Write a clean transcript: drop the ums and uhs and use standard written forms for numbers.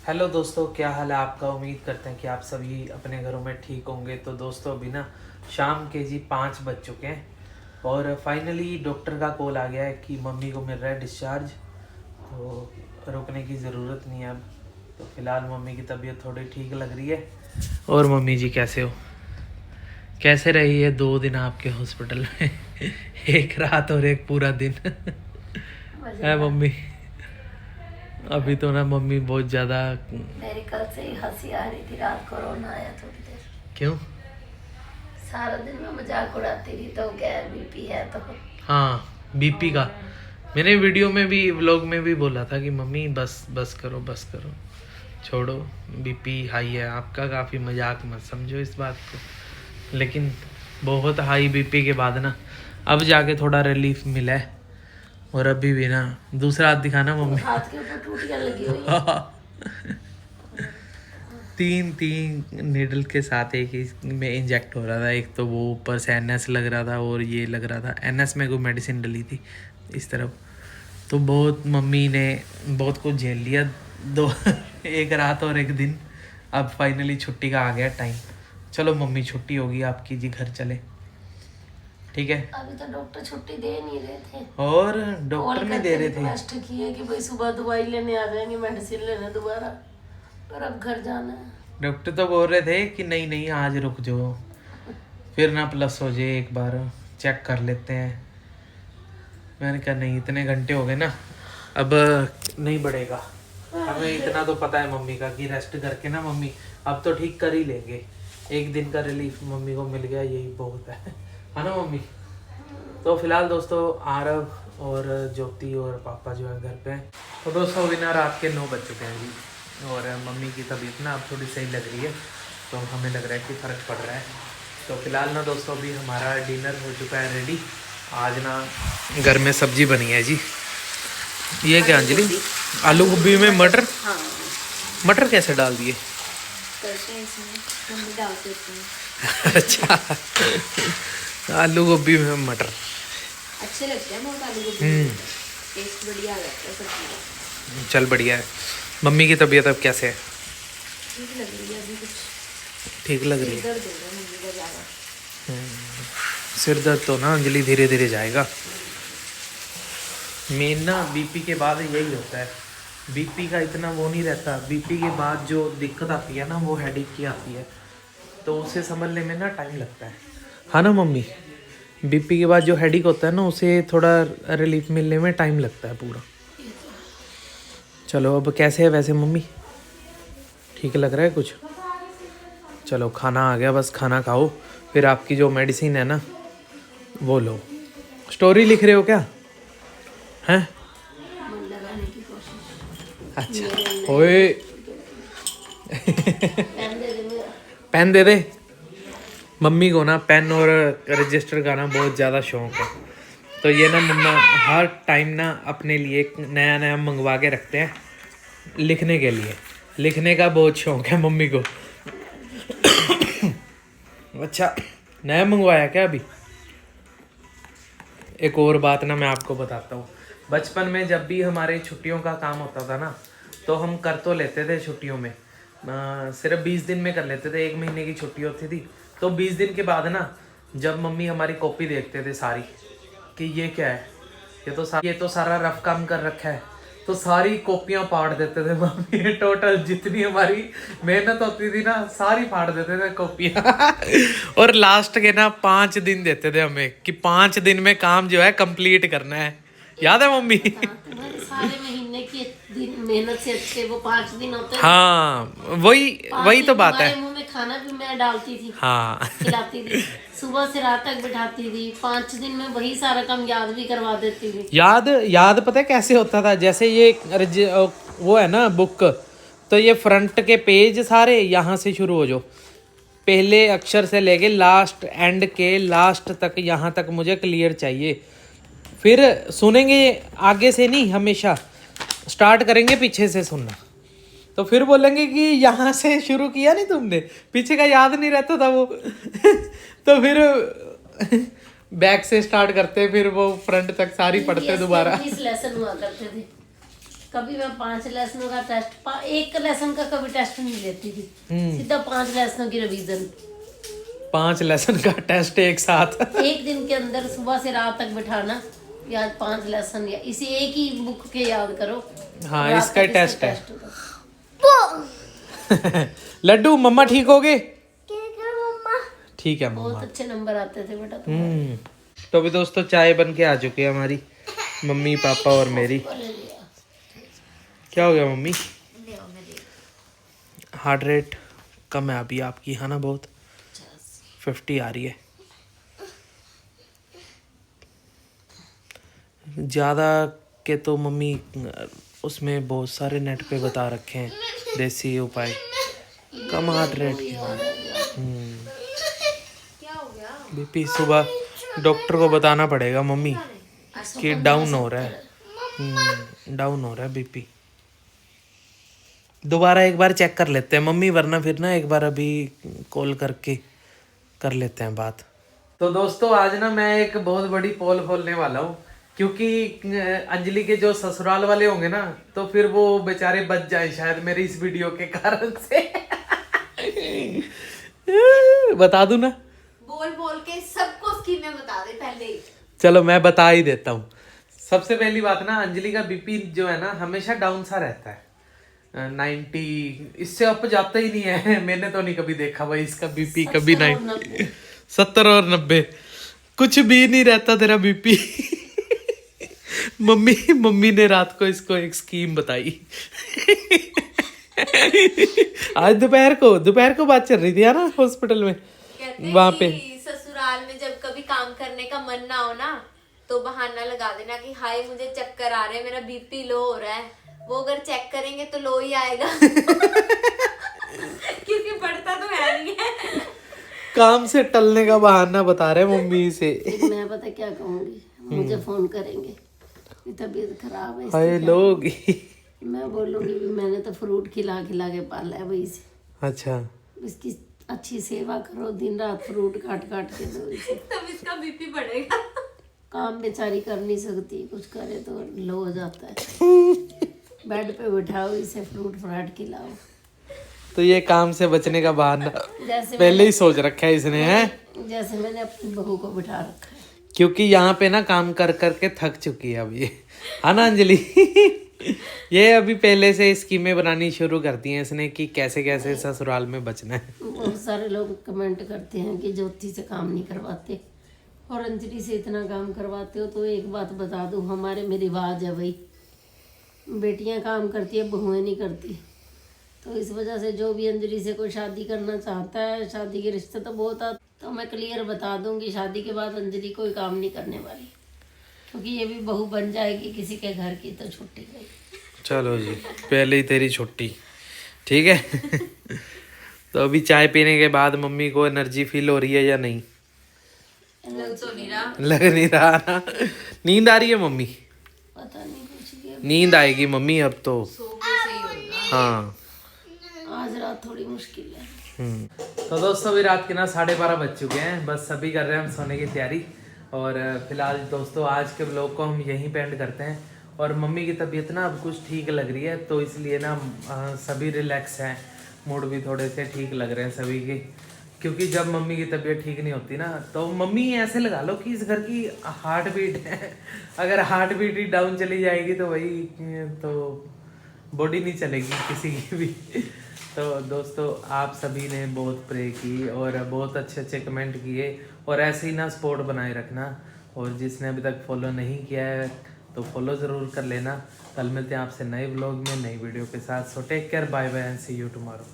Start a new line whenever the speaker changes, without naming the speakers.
Hello दोस्तों, क्या हाल है आपका। उम्मीद करते हैं कि आप सभी अपने घरों में ठीक होंगे। तो दोस्तों अभी ना शाम के 5 बज चुके हैं और फाइनली डॉक्टर का कॉल आ गया है कि मम्मी को मिल रहा है डिस्चार्ज। तो रुकने की ज़रूरत नहीं है अब। तो फिलहाल मम्मी की तबीयत थोड़ी ठीक लग रही है। और मम्मी जी कैसे हो? कैसे रही है 2 दिन आपके हॉस्पिटल में? एक रात और एक पूरा दिन है मम्मी? अभी तो ना मम्मी बहुत ज़्यादा।
मेरी कल से ही हंसी आ रही थी, रात को रोना आया थोड़ी देर।
क्यों?
सारा दिन मैं मजाक उड़ाती रही तो गैर बीपी है तो।
हाँ, बीपी का मैंने वीडियो में भी व्लॉग में भी बोला था कि मम्मी बस बस करो छोड़ो, बीपी हाई है आपका। काफ़ी मजाक मत समझो इस बात को। लेकिन बहुत हाई बीपी के बाद ना अब जाके थोड़ा रिलीफ मिला है। और अभी भी ना दूसरा हाथ दिखाना
तो
मम्मी।
हाथ के ऊपर टूटियां लगी हुई है।
तीन नीडल के साथ एक ही में इंजेक्ट हो रहा था। एक तो वो ऊपर से एनएस लग रहा था और ये लग रहा था एनएस में कोई मेडिसिन डली थी इस तरफ। तो बहुत मम्मी ने बहुत कुछ झेल लिया दो एक रात और एक दिन। अब फाइनली छुट्टी का आ गया टाइम। चलो मम्मी छुट्टी होगी आपकी जी, घर चले। ठीक है।
अभी तो डॉक्टर छुट्टी दे नहीं रहे थे
और डॉक्टर नहीं दे रहे थे।
रिक्वेस्ट की है कि भाई सुबह दवाई लेने आ जाएंगे, मेडिसिन लेने दोबारा, पर अब घर जाना है।
डॉक्टर तो बोल रहे थे कि नहीं नहीं आज रुक जाओ, फिर ना प्लस हो जाए, एक बार चेक कर लेते हैं। मैंने कहा नहीं, इतने घंटे हो गए ना, अब नहीं बढ़ेगा। हमें इतना तो पता है मम्मी का कि रेस्ट करके ना मम्मी अब तो ठीक कर ही लेंगे। एक दिन का रिलीफ मम्मी को मिल गया, यही बहुत है ना मम्मी। तो फिलहाल दोस्तों आरव और ज्योति और पापा जो है घर पे हैं। तो दोस्तों अभी ना रात के 9 बज चुके हैं जी। और मम्मी की तबीयत ना अब थोड़ी सही लग रही है, तो हमें लग रहा है कि फ़र्क पड़ रहा है। तो फिलहाल ना दोस्तों अभी हमारा डिनर हो चुका है रेडी। आज ना घर में सब्जी बनी है जी। ये क्या अंजलि? आलू गोभी में मटर?
हाँ,
मटर कैसे डाल दिए?
करते हैं इसमें, हम भी डाल देते हैं।
अच्छा, आलू गोभी में मटर
अच्छे लगते हैं बहुत आलू गोभी, टेस्ट बढ़िया आ जाता है सब्जी का।
चल बढ़िया है। मम्मी की तबीयत अब कैसे है?
ठीक लग रही है अभी कुछ।
ठीक लग रही है।
दर्द हो रहा है मम्मी का ज़्यादा।
सिर दर्द तो ना अंजलि धीरे धीरे जाएगा। मेन ना बीपी के बाद यही होता है। बीपी का इतना वो नहीं रहता। बीपी के बाद जो दिक्कत आती है ना वो हेडेक की आती है, तो उसे संभलने में ना टाइम लगता है। हाँ ना मम्मी? बीपी के बाद जो हेडेक होता है ना उसे थोड़ा रिलीफ मिलने में टाइम लगता है पूरा। चलो अब कैसे है वैसे मम्मी? ठीक लग रहा है कुछ? चलो खाना आ गया, बस खाना खाओ, फिर आपकी जो मेडिसिन है ना वो लो। स्टोरी लिख रहे हो क्या? हैं?
मन लगाने की कोशिश।
अच्छा ओए
पेन दे दे मेरा।
पेन दे दे। मम्मी को ना पेन और रजिस्टर का ना बहुत ज़्यादा शौक है। तो ये ना मम्मा हर टाइम ना अपने लिए एक नया नया मंगवा के रखते हैं लिखने के लिए। लिखने का बहुत शौक है मम्मी को। अच्छा, नया मंगवाया क्या अभी? एक और बात ना मैं आपको बताता हूँ। बचपन में जब भी हमारे छुट्टियों का काम होता था ना, तो हम कर तो लेते थे छुट्टियों में, सिर्फ 20 दिन में कर लेते थे। 1 महीने की छुट्टी होती थी, तो 20 दिन के बाद ना जब मम्मी हमारी कॉपी देखते थे सारी कि ये क्या है, ये तो सारा रफ काम कर रखा है, तो सारी कॉपियां फाड़ देते थे मम्मी। टोटल जितनी हमारी मेहनत होती थी ना सारी फाड़ देते थे कॉपियां। और लास्ट के ना 5 दिन देते थे हमें कि 5 दिन में काम जो है कंप्लीट करना है। याद है मम्मी?
हाँ, तुम्हारे सारे महीने की दिन मेहनत से अच्छे वो 5 दिन होते थे।
हाँ वही
5
वही
दिन
तो बात है।
तुम्हारे मुंह में खाना भी मैं डालती थी,
हाँ
खिलाती थी, सुबह से रात तक बिठाती थी। 5 दिन में वही सारा काम याद भी करवा देती थी।
याद पता है कैसे होता था? जैसे ये वो है ना बुक, तो ये फ्रंट के पेज सारे यहाँ से शुरू हो जाओ, पहले अक्षर से लेके लास्ट एंड के लास्ट तक, यहाँ तक मुझे क्लियर चाहिए। फिर सुनेंगे आगे से नहीं, हमेशा स्टार्ट करेंगे पीछे से सुनना। तो फिर बोलेंगे कि यहाँ से शुरू किया नहीं तुमने, पीछे का याद नहीं रहता था वो। तो फिर बैक से स्टार्ट करते, फिर वो फ्रंट तक सारी पढ़ते दोबारा।
20 लेसन हुआ करते थे। कभी मैं 5 लेसनों का टेस्ट, एक लेसन का कभी टेस्ट नहीं लेती थी, सीधा 5 लेसनों की रिवीजन।
5 लेसन का टेस्ट एक साथ।
एक दिन के अंदर सुबह से रात तक बिठाना, या 5 लेसन, या इसी एक ही बुक के याद करो।
हाँ,
रात
इसका
तक
टेस्ट है।
होगा।
लड्डू मम्मा ठीक हो गए? ठीक है
बहुत
मम्मा।
अच्छे नंबर आते थे बेटा तुम्हारे।
तो अभी दोस्तों चाय बन के आ चुकी है हमारी, मम्मी पापा और मेरी। क्या हो गया मम्मी? हार्ट रेट कम है अभी आपकी, है ना? बहुत 50 आ रही है। ज़्यादा के तो मम्मी उसमें बहुत सारे नेट पे बता रखे हैं देसी उपाय, कम हार्ट रेट की। बीपी सुबह डॉक्टर को बताना पड़ेगा मम्मी कि डाउन हो रहा है, डाउन हो रहा है बीपी। दोबारा एक बार चेक कर लेते हैं मम्मी, वरना फिर ना एक बार अभी कॉल करके कर लेते हैं बात। तो दोस्तों आज ना मैं एक बहुत बड़ी पोल खोलने वाला हूँ, क्योंकि अंजलि के जो ससुराल वाले होंगे ना, तो फिर वो बेचारे बच जाए शायद मेरी इस वीडियो के कारण से। बता दूं ना?
बोल के सबको स्कीमें बता दे पहले ही।
चलो मैं बता ही देता हूँ। सबसे पहली बात ना, अंजलि का बीपी जो है ना हमेशा डाउन सा रहता है, 90, इससे अप जाता ही नहीं है। मैंने तो नहीं कभी देखा भाई इसका बीपी कभी 90, 70 और 90, कुछ भी नहीं रहता तेरा बीपी। मम्मी ने रात को इसको एक स्कीम बताई। आज दोपहर को बात चल रही थी है ना हॉस्पिटल में, वहां पे
ससुराल में जब कभी काम करने का मन ना हो ना, तो बहाना लगा देना कि हाय मुझे चक्कर आ रहे हैं, मेरा बीपी लो हो रहा है। वो अगर चेक करेंगे तो लो ही आएगा। क्योंकि बढ़ता तो है नहीं है।
काम से टलने का बहाना बता रहे मम्मी से।
मैं पता क्या कहूंगी, मुझे फोन करेंगे, तबीयत खराब है
हाय लोग।
मैं बोलूंगी भी मैंने तो फ्रूट खिला के पाला है वही से।
अच्छा,
इसकी अच्छी सेवा करो, दिन रात फ्रूट काट के दो इसे,
तब इसका बीपी बढ़ेगा।
काम बेचारी कर नहीं सकती, कुछ करे तो लो हो जाता है। बेड पे बिठाओ इसे, फ्रूट फ्राट खिलाओ।
तो ये काम से बचने का बहाना
जैसे
पहले ही सोच रखा है इसने, है?
जैसे मैंने अपनी बहू को बिठा रखा है,
क्योंकि यहाँ पे ना काम कर के थक चुकी है अब ये, है ना अंजलि? ये अभी पहले से स्कीमें बनानी शुरू करती हैं इसने कि कैसे कैसे ससुराल में बचना है।
बहुत सारे लोग कमेंट करते हैं कि ज्योति से काम नहीं करवाते और अंजलि से इतना काम करवाते हो। तो एक बात बता दूं, हमारे में रिवाज है भाई, बेटियां काम करती है, बहुएं नहीं करती। तो इस वजह से जो भी अंजलि से कोई शादी करना चाहता है, शादी के रिश्ते तो बहुत आते, तो मैं क्लियर बता दूंगी शादी के बाद अंजलि कोई काम नहीं करने वाली, क्योंकि ये भी बहू बन जाएगी किसी के घर की, तो छुट्टी गई।
चलो जी, पहले ही तेरी छुट्टी, ठीक है। तो अभी चाय पीने के बाद मम्मी को एनर्जी फील हो रही है या नहीं? लग नहीं रहा ना। नींद आ रही है मम्मी?
पता नहीं कुछ,
नींद आएगी मम्मी अब तो। हाँ,
आज रात थोड़ी मुश्किल है।
तो दोस्तों अभी रात के ना 12:30 बज चुके हैं, बस अभी कर रहे हैं हम सोने की तैयारी। और फिलहाल दोस्तों आज के ब्लॉग को हम यहीं पे एंड करते हैं। और मम्मी की तबीयत ना अब कुछ ठीक लग रही है, तो इसलिए ना सभी रिलैक्स हैं, मूड भी थोड़े से ठीक लग रहे हैं सभी के। क्योंकि जब मम्मी की तबीयत ठीक नहीं होती ना, तो मम्मी ऐसे लगा लो कि इस घर की हार्ट बीट है। अगर हार्ट बीट ही डाउन चली जाएगी तो वही, तो बॉडी नहीं चलेगी किसी की भी। तो दोस्तों आप सभी ने बहुत प्रे की और बहुत अच्छे अच्छे कमेंट किए, और ऐसे ही ना सपोर्ट बनाए रखना। और जिसने अभी तक फॉलो नहीं किया है तो फॉलो ज़रूर कर लेना। कल मिलते हैं आपसे नए व्लॉग में, नई वीडियो के साथ। So take care, bye bye and see you tomorrow.